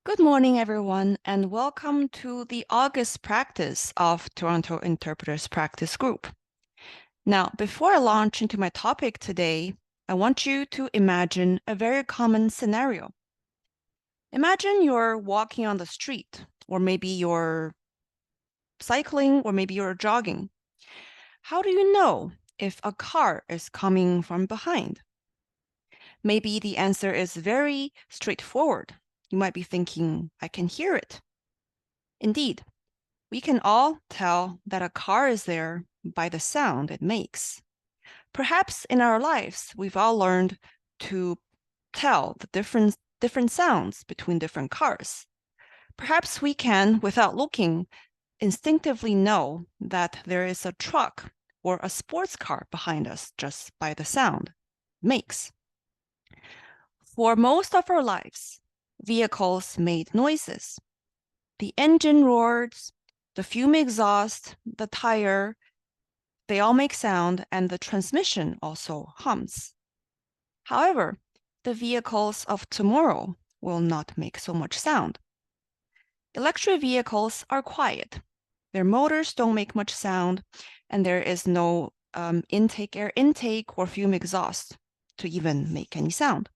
Good morning, everyone, and welcome to the August practice of Toronto Interpreters Practice Group. Now, before I launch into my topic today, I want you to imagine a very common scenario. Imagine you're walking on the street, or maybe you're cycling, or maybe you're jogging. How do you know if a car is coming from behind? Maybe the answer is very straightforward. You might be thinking, I can hear it. Indeed, we can all tell that a car is there by the sound it makes. Perhaps in our lives, we've all learned to tell the different sounds between different cars. Perhaps we can, without looking, instinctively know that there is a truck or a sports car behind us just by the sound it makes. For most of our lives, vehicles made noises. The engine roars, the fume exhaust, the tire, they all make sound, and the transmission also hums. However, the vehicles of tomorrow will not make so much sound. Electric vehicles are quiet. Their motors don't make much sound, and there is no air intake or fume exhaust to even make any sound.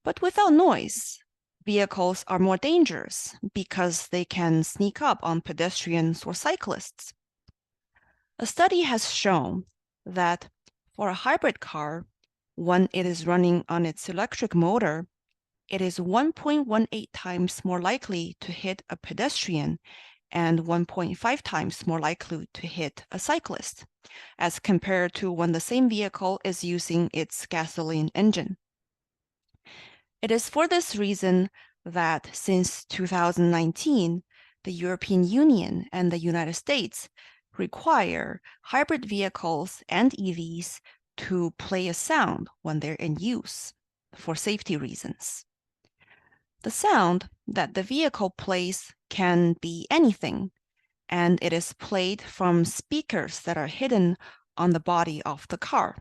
But without noise, vehicles are more dangerous because they can sneak up on pedestrians or cyclists. A study has shown that for a hybrid car, when it is running on its electric motor, it is 1.18 times more likely to hit a pedestrian and 1.5 times more likely to hit a cyclist, as compared to when the same vehicle is using its gasoline engine. It is for this reason that since 2019, the European Union and the United States require hybrid vehicles and EVs to play a sound when they're in use for safety reasons. The sound that the vehicle plays can be anything, and it is played from speakers that are hidden on the body of the car.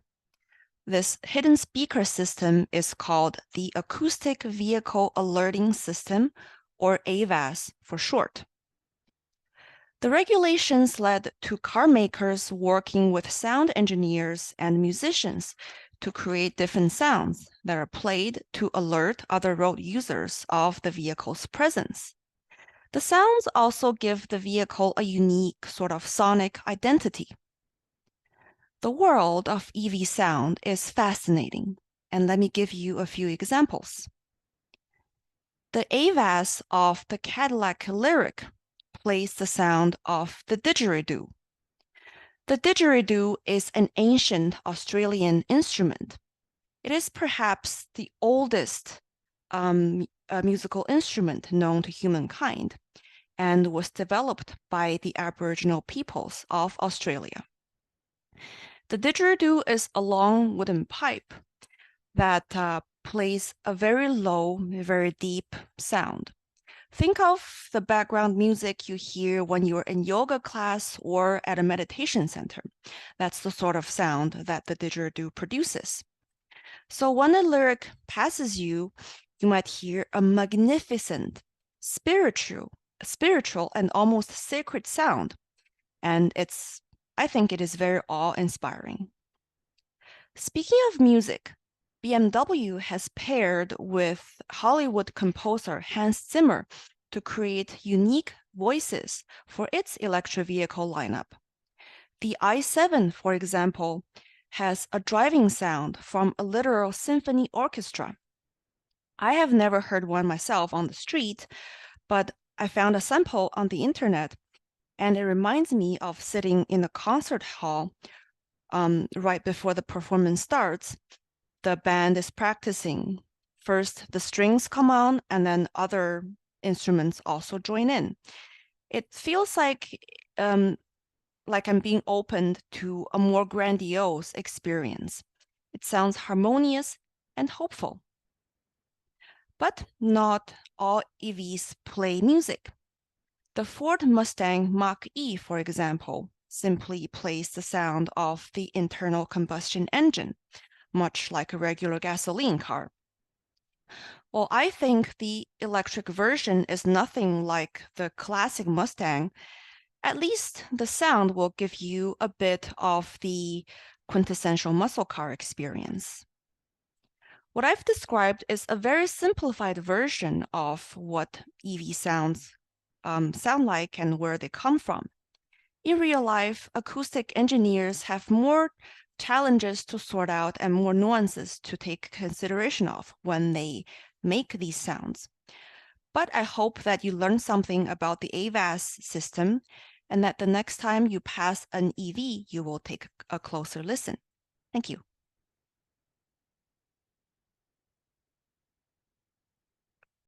This hidden speaker system is called the Acoustic Vehicle Alerting System, or AVAS for short. The regulations led to car makers working with sound engineers and musicians to create different sounds that are played to alert other road users of the vehicle's presence. The sounds also give the vehicle a unique sort of sonic identity. The world of EV sound is fascinating, and let me give you a few examples. The AVAS of the Cadillac LYRIQ plays the sound of the Didgeridoo. The Didgeridoo is an ancient Australian instrument. It is perhaps the oldest musical instrument known to humankind and was developed by the Aboriginal peoples of Australia. The didgeridoo is a long wooden pipe that plays a very low, very deep sound. Think of the background music you hear when you're in yoga class or at a meditation center. That's the sort of sound that the didgeridoo produces. So when a lyric passes you, you might hear a magnificent, spiritual and almost sacred sound. And I think it is very awe-inspiring. Speaking of music, BMW has paired with Hollywood composer Hans Zimmer to create unique voices for its electric vehicle lineup. The i7, for example, has a driving sound from a literal symphony orchestra. I have never heard one myself on the street, but I found a sample on the internet, and it reminds me of sitting in a concert hall right before the performance starts. The band is practicing. First, the strings come on, and then other instruments also join in. It feels like I'm being opened to a more grandiose experience. It sounds harmonious and hopeful. But not all EVs play music. The Ford Mustang Mach-E, for example, simply plays the sound of the internal combustion engine, much like a regular gasoline car. Well, I think the electric version is nothing like the classic Mustang. At least the sound will give you a bit of the quintessential muscle car experience. What I've described is a very simplified version of what EV sounds sound like and where they come from. In real life, acoustic engineers have more challenges to sort out and more nuances to take consideration of when they make these sounds. But I hope that you learned something about the AVAS system and that the next time you pass an EV, you will take a closer listen. Thank you.